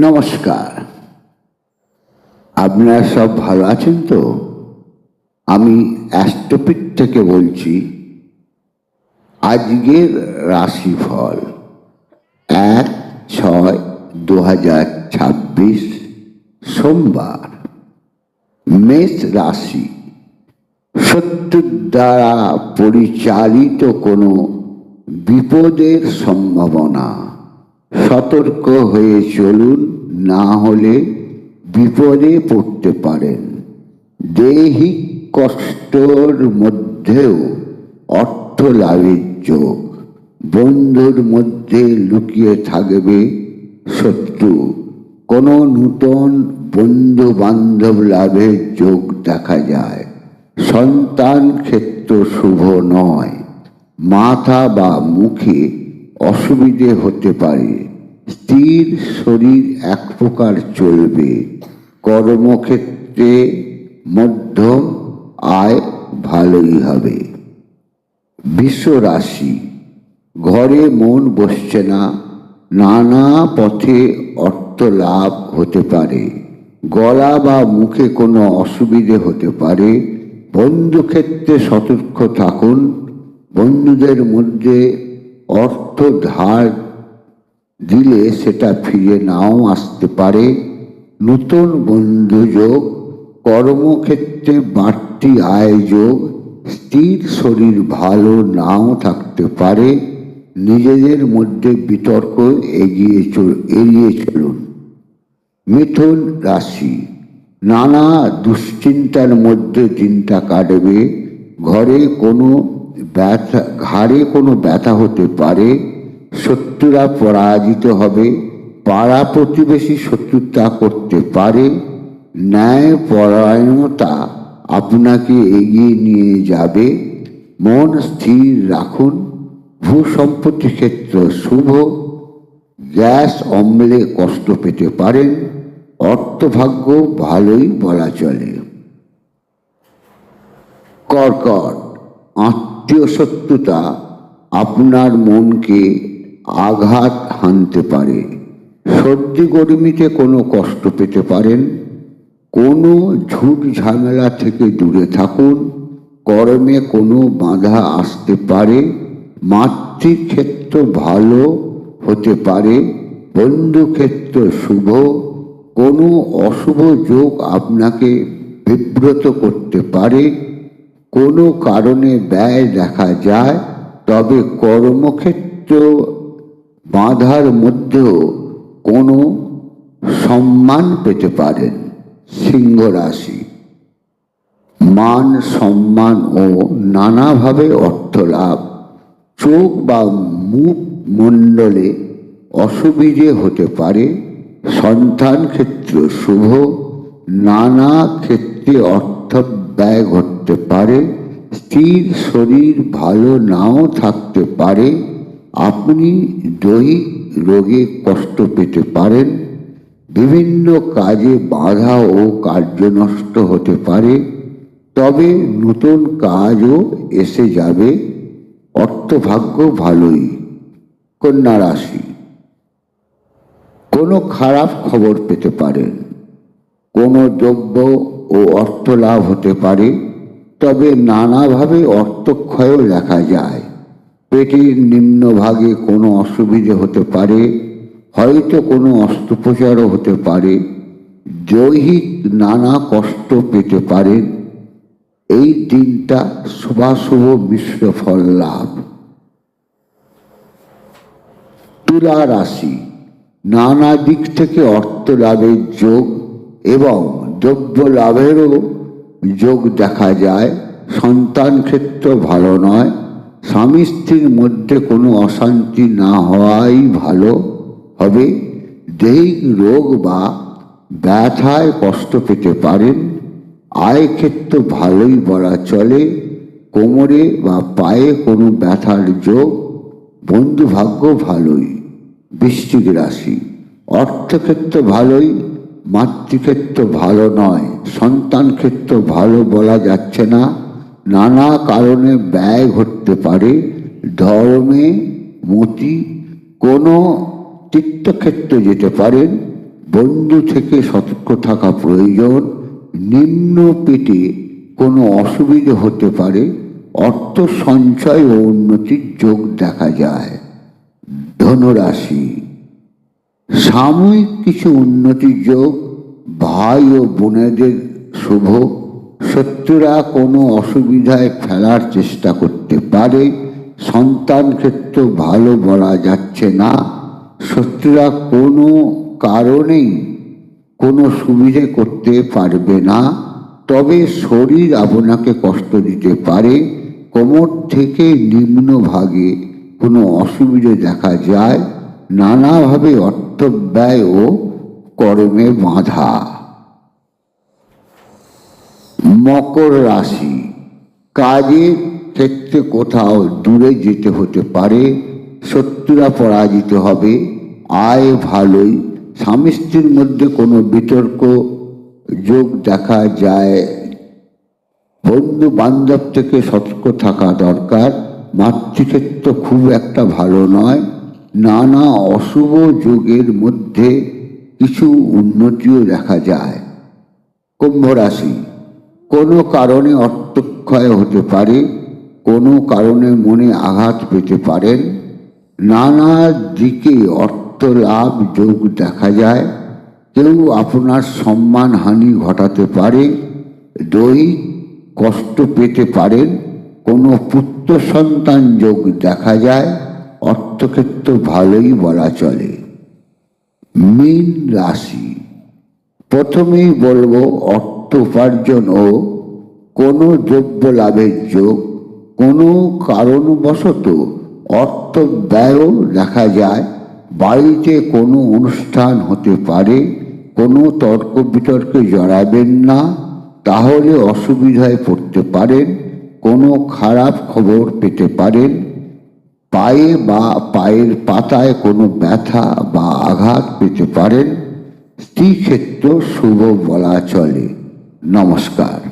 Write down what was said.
নমস্কার। আপনারা সব ভালো আছেন তো? আমি অ্যাস্ট্রোপিট থেকে বলছি। আজকের রাশিফল 1/6/2026 সোমবার। মেষ রাশি। শত্রুর দ্বারা পরিচালিত কোনো বিপদের সম্ভাবনা। সতর্ক হয়ে চলুন, না হলে বিপদে পড়তে পারেন। দৈহিক কষ্টর মধ্যেও অর্থ লাভের যোগ। বন্ধুর মধ্যে লুকিয়ে থাকবে শত্রু। কোনো নূতন বন্ধু বান্ধব লাভের যোগ দেখা যায়। সন্তান ক্ষেত্র শুভ নয়। মাথা বা মুখে অসুবিধে হতে পারে। স্থির শরীর এক প্রকার চলবে। কর্মক্ষেত্রে মধ্যম আয় ভালোই হবে। বৃষ রাশি। ঘরে মন বসছে না। নানা পথে অর্থ লাভ হতে পারে। গলা বা মুখে কোনো অসুবিধে হতে পারে। বন্ধুক্ষেত্রে সতর্ক থাকুন। বন্ধুদের মধ্যে অর্থ ধার দিলে সেটা ফিরে নাও আসতে পারে। নতুন বন্ধুযোগ। কর্মক্ষেত্রে বাড়তি আয় যোগ। স্থির শরীর ভালো নাও থাকতে পারে। নিজেদের মধ্যে বিতর্ক এড়িয়ে চলুন। মিথুন রাশি। নানা দুশ্চিন্তার মধ্যে দিনটা কাটবে। ঘাড়ে কোনো ব্যথা হতে পারে। শত্রুরা পরাজিত হবে। পাড়া প্রতিবেশী শত্রুতা করতে পারে। ন্যায় পরায়ণতা আপনাকে এগিয়ে নিয়ে যাবে। মন স্থির রাখুন। ভূসম্পত্তি ক্ষেত্র শুভ। গ্যাস অম্লে কষ্ট পেতে পারেন। অর্থভাগ্য ভালোই বলা চলে। কর্কট। আত্মীয় শত্রুতা আপনার মনকে আঘাত হানতে পারে। সর্দি গরমিতে কোনো কষ্ট পেতে পারেন। কোনো ঝুট ঝামেলা থেকে দূরে থাকুন। কর্মে কোনো বাধা আসতে পারে। মাতৃক্ষেত্র ভালো হতে পারে। বন্ধুক্ষেত্র শুভ। কোনো অশুভ যোগ আপনাকে বিব্রত করতে পারে। কোনো কারণে ব্যয় দেখা যায়। তবে কর্মক্ষেত্র বাধার মধ্যেও কোনো সম্মান পেতে পারেন। সিংহ রাশি। মান সম্মান ও নানাভাবে অর্থ লাভ। চোখ বা মুখ মণ্ডলে অসুবিধে হতে পারে। সন্তান ক্ষেত্র শুভ। নানা ক্ষেত্রে অর্থ ব্যয় ঘটতে পারে। স্থির শরীর ভালো নাও থাকতে পারে। আপনি দৈহিক রোগে কষ্ট পেতে পারেন। বিভিন্ন কাজে বাধা ও কার্য নষ্ট হতে পারে। তবে নতুন কাজও এসে যাবে। অর্থভাগ্য ভালোই। কন্যা রাশি। কোনো খারাপ খবর পেতে পারেন। কোনো দ্রব্য ও অর্থ লাভ হতে পারে। তবে নানাভাবে অর্থক্ষয়ও দেখা যায়। পেটের নিম্নভাগে কোনো অসুবিধে হতে পারে। হয়তো কোনো অস্ত্রোপচারও হতে পারে। দৈহিক নানা কষ্ট পেতে পারেন। এই দিনটা শুভাশুভ মিশ্র ফল লাভ। তুলা রাশি। নানা দিক থেকে অর্থ লাভের যোগ এবং দ্রব্য লাভেরও যোগ দেখা যায়। সন্তান ক্ষেত্র ভালো নয়। স্বামী স্ত্রীর মধ্যে কোনো অশান্তি না হওয়াই ভালো হবে। দৈহিক রোগ বা ব্যথায় কষ্ট পেতে পারেন। আয় ক্ষেত্র ভালোই বলা চলে। কোমরে বা পায়ে কোনো ব্যথার যোগ। বন্ধু ভাগ্য ভালোই। বৃশ্চিক রাশি। অর্থক্ষেত্র ভালোই। মাতৃক্ষেত্র ভালো নয়। সন্তান ক্ষেত্র ভালো বলা যাচ্ছে না। নানা কারণে ব্যয় ঘটতে পারে। ধর্মে মতি কোনো তীর্থক্ষেত্রে যেতে পারেন। বন্ধু থেকে সতর্ক থাকা প্রয়োজন। নিম্ন পেটে কোনো অসুবিধে হতে পারে। অর্থ সঞ্চয় ও উন্নতির যোগ দেখা যায়। ধনুরাশি, সাময়িক কিছু উন্নতির যোগ। ভাই ও বোনেদের শুভ। শত্রুরা কোনো অসুবিধায় ফেলার চেষ্টা করতে পারে। সন্তান ক্ষেত্র ভালো বলা যাচ্ছে না। শত্রুরা কোনো কারণেই কোনো সুবিধে করতে পারবে না, তবে শরীর আপনাকে কষ্ট দিতে পারে। কোমর থেকে নিম্ন ভাগে কোনো অসুবিধে দেখা যায়। নানাভাবে অর্থ ব্যয় ও কর্মে বাধা। মকর রাশি, কাজের ক্ষেত্রে কোথাও দূরে যেতে হতে পারে। শত্রুরা পরাজিত হবে। আয় ভালোই। স্বামী স্ত্রীর মধ্যে কোনো বিতর্ক যোগ দেখা যায়। বন্ধু বান্ধব থেকে সতর্ক থাকা দরকার। মাতৃক্ষেত্র খুব একটা ভালো নয়। নানা অশুভ যোগের মধ্যে কিছু উন্নতিও দেখা যায়। কুম্ভ রাশি, কোনো কারণে অর্থক্ষয় হতে পারে। কোনো কারণে মনে আঘাত পেতে পারেন। নানা দিকে অর্থ লাভ যোগ দেখা যায়। কেউ আপনার সম্মানহানি ঘটাতে পারে। দৈহিক কষ্ট পেতে পারেন। কোনো পুত্র সন্তান যোগ দেখা যায়। অর্থক্ষেত্র ভালোই বলা চলে। মীন রাশি, প্রথমেই বলবো অর্থ উপার্জন ও কোনো দ্রব্য লাভের যোগ। কোনো কারণবশত অর্থ ব্যয়ও দেখা যায়। বাড়িতে কোনো অনুষ্ঠান হতে পারে। কোনো তর্ক বিতর্কে জড়াবেন না, তাহলে অসুবিধায় পড়তে পারেন। কোনো খারাপ খবর পেতে পারেন। পায়ে বা পায়ের পাতায় কোনো ব্যথা বা আঘাত পেতে পারেন। স্ত্রী ক্ষেত্র শুভ বলা চলে। নমস্কার।